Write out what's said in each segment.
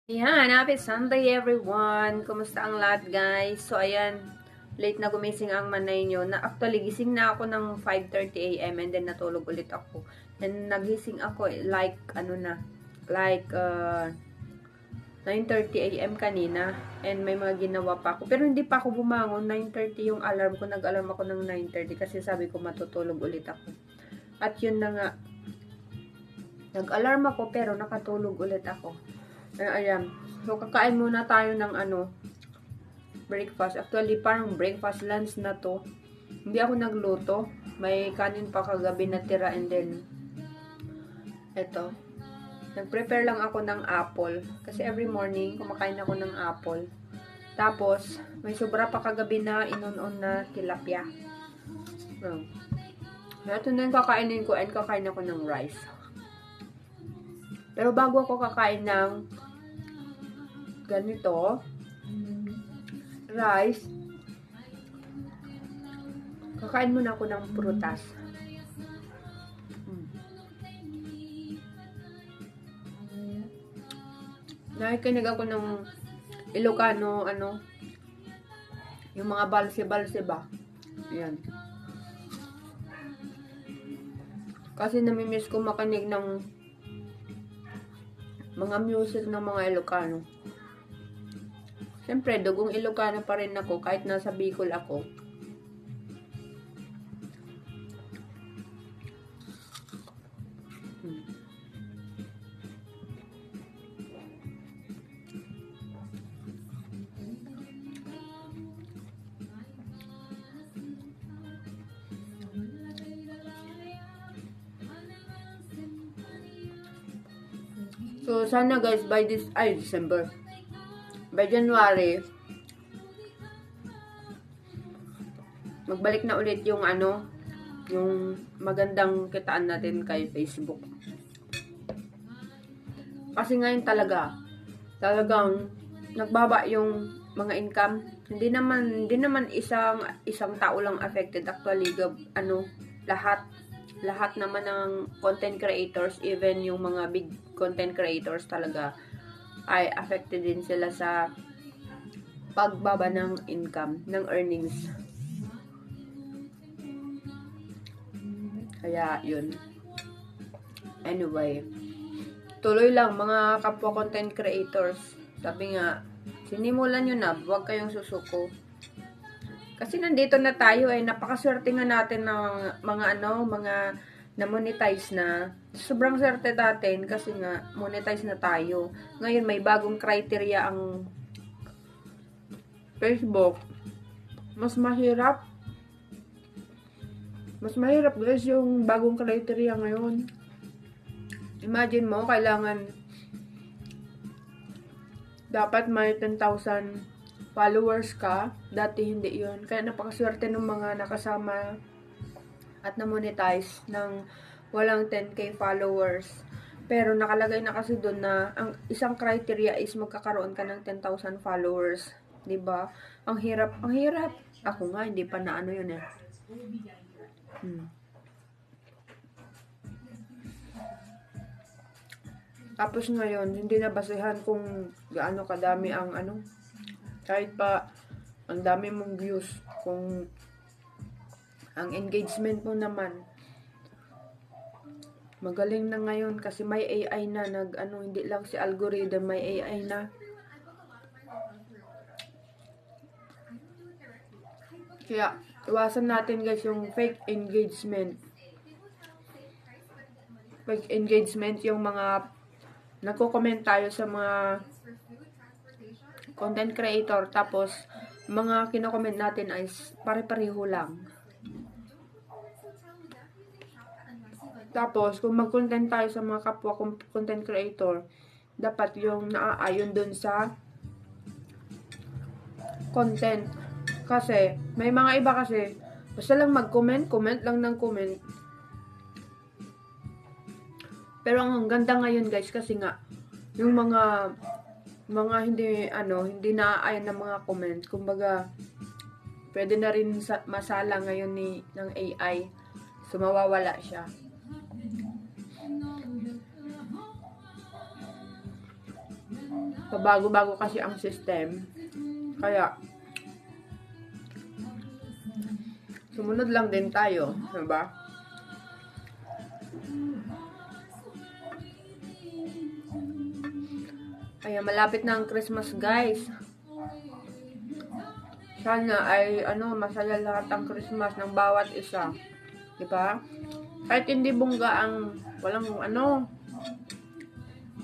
Ayan, happy Sunday everyone! Kumusta ang lahat guys? So ayan, late na gumising ang manay nyo. Actually, gising na ako ng 5:30 AM and then natulog ulit ako. And nagising ako like, 9:30 AM kanina. And may mga ginawa pa ako. Pero hindi pa ako bumangon. 9:30 yung alarm ko. Nag-alarm ako ng 9:30 kasi sabi ko matutulog ulit ako. At yun na nga. Nag-alarm ako pero nakatulog ulit ako. Ayan. So, kakain muna tayo ng breakfast. Actually, parang breakfast lunch na to. Hindi ako nagluto. May kanin pa kagabi na tira and then eto. Nag-prepare lang ako ng apple. Kasi every morning, kumakain ako ng apple. Tapos, may sobra pa kagabi na inon-on na tilapia. So, ito na yung kakainin ko and kakain ako ng rice. Pero bago ako kakain ng ganito, rice, kakain muna ako ng prutas. Nakikinig ako ng Ilocano, yung mga balse-balse ba? Ayan. Kasi namimiss ko makinig ng mga music ng mga Ilocano. Siyempre, dugong Ilocano pa rin ako kahit nasa Bicol ako. So, sana guys, by December. By January, magbalik na ulit yung yung magandang kitaan natin kay Facebook. Kasi ngayon talagang nagbaba yung mga income. Hindi naman isang tao lang affected. Actually, lahat naman ng content creators, even yung mga big content creators talaga ay affected din sila sa pagbaba ng income, ng earnings. Kaya, yun. Anyway, tuloy lang mga kapwa content creators. Sabi nga, sinimulan nyo na, huwag kayong susuko. Kasi nandito na tayo napakaswerte nga natin ng mga na-monetize na. Sobrang swerte natin kasi nga monetize na tayo. Ngayon may bagong criteria ang Facebook. Mas mahirap guys yung bagong criteria ngayon. Imagine mo, kailangan dapat may 10,000 followers ka. Dati hindi yun. Kaya napakaswerte ng mga nakasama at na-monetize ng walang 10k followers. Pero nakalagay na kasi doon na ang isang criteria is magkakaroon ka ng 10,000 followers. 'Di ba? Ang hirap. Ako nga hindi pa na yun Tapos ngayon, hindi na basehan kung gaano kadami ang kahit pa ang dami mong views, kung ang engagement mo naman magaling na ngayon kasi may AI na hindi lang si algorithm, may AI na. Kaya iwasan natin guys yung fake engagement. Fake engagement yung mga nagko-comment tayo sa mga content creator, tapos mga kino-comment natin ay pare-pareho lang. Tapos kung mag-content tayo sa mga kapwa content creator, dapat yung naaayon dun sa content. Kasi may mga iba kasi basta lang mag-comment lang ng comment. Pero ang ganda ngayon guys kasi nga yung mga hindi naaayon ng mga comment, kumbaga pwede na rin masala ngayon ng AI. So mawawala siya. Pabago-bago kasi ang system. Kaya, sumunod lang din tayo. Diba? Kaya malapit na ang Christmas, guys. Sana ay masaya lahat ang Christmas ng bawat isa. 'Di ba? Kahit hindi bongga ang walang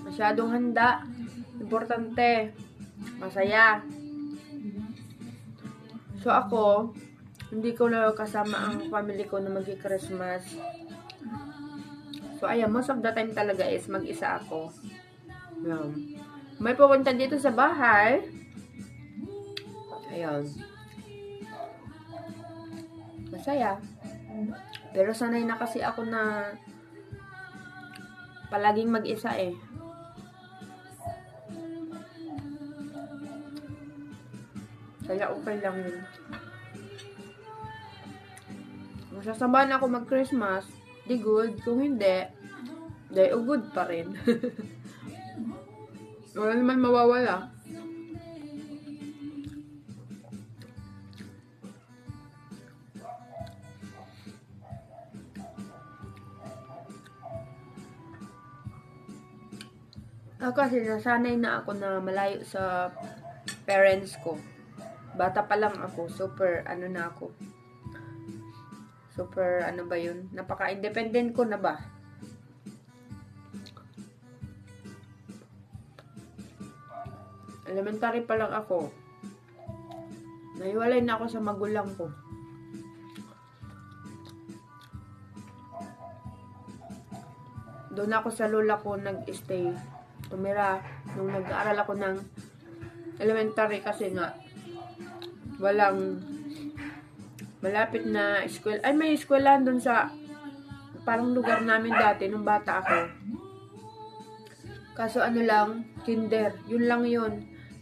masyadong handa. Importante, masaya. So ako, hindi ko na kasama ang family ko na magi-Christmas. So ayan, most of the time talaga is mag-isa ako. Yan. May pupunta dito sa bahay. Ayan. Masaya. Pero sanay na kasi ako na palaging mag-isa eh. Kaya okay lang yun. Kung sasamahan ako mag-Christmas, di good. Kung hindi, di good pa rin. Wala naman mawawala. Kasi nasanay na ako na malayo sa parents ko. Bata pa lang ako, super na ako. Super ba yun? Napaka-independent ko na ba? Elementary pa lang ako. Nahiwalay na ako sa magulang ko. Doon ako sa lola ko nag-stay. Tumira nung nag-aaral ako ng elementary kasi nga walang malapit na school. Ay, may eskwelahan doon sa parang lugar namin dati nung bata ako. Kaso lang, kinder. Yun lang yun.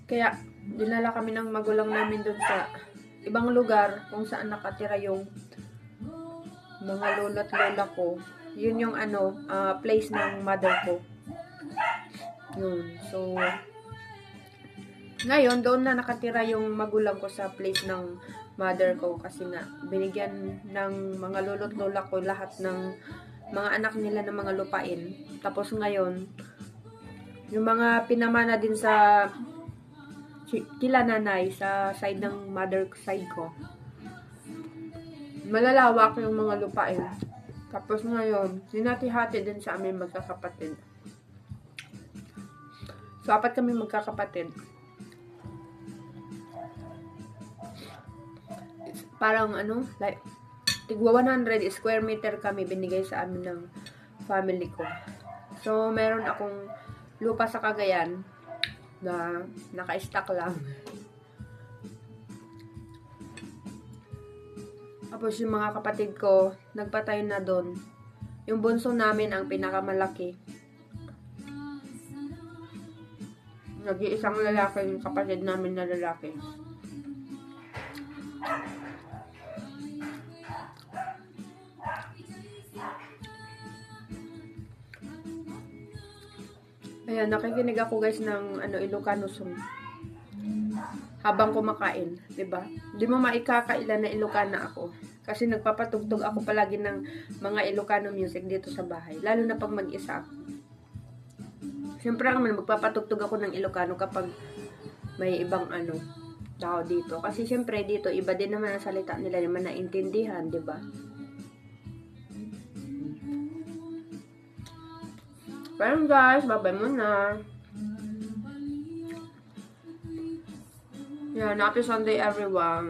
Kaya dinala kami ng magulang namin doon sa ibang lugar kung saan nakatira yung mga lolo't lola ko. Yun yung place ng mother ko. Yun. So, ngayon, doon na nakatira yung magulang ko sa place ng mother ko kasi nga, binigyan ng mga lolo't lola ko lahat ng mga anak nila ng mga lupain. Tapos ngayon, yung mga pinamana din sa kila nanay sa side ng mother side ko. Malalawak yung mga lupain. Tapos ngayon, sinati-hati din sa amin magkakapatid. So, 4 kami magkakapatid. Parang like, tigwa 100 square meter kami binigay sa amin ng family ko. So, meron akong lupa sa Cagayan na naka-stack lang. Tapos yung mga kapatid ko, nagpatay na doon. Yung bunso namin ang pinakamalaki. Nag-iisang lalaki yung kapatid namin na lalaki. Ayan, nakikinig ako guys ng Ilocano song. Habang kumakain, 'di ba? Hindi mo maikakailan na Ilocana ako. Kasi nagpapatugtog ako palagi ng mga Ilocano music dito sa bahay, lalo na pag mag-isa ako. Siyempre naman magpapatugtog ako ng Ilocano kapag may ibang tao dito. Kasi siyempre dito iba din naman ang salita nila, naman naintindihan, 'di ba? Pero guys, bye-bye muna. Yeah, happy Sunday everyone.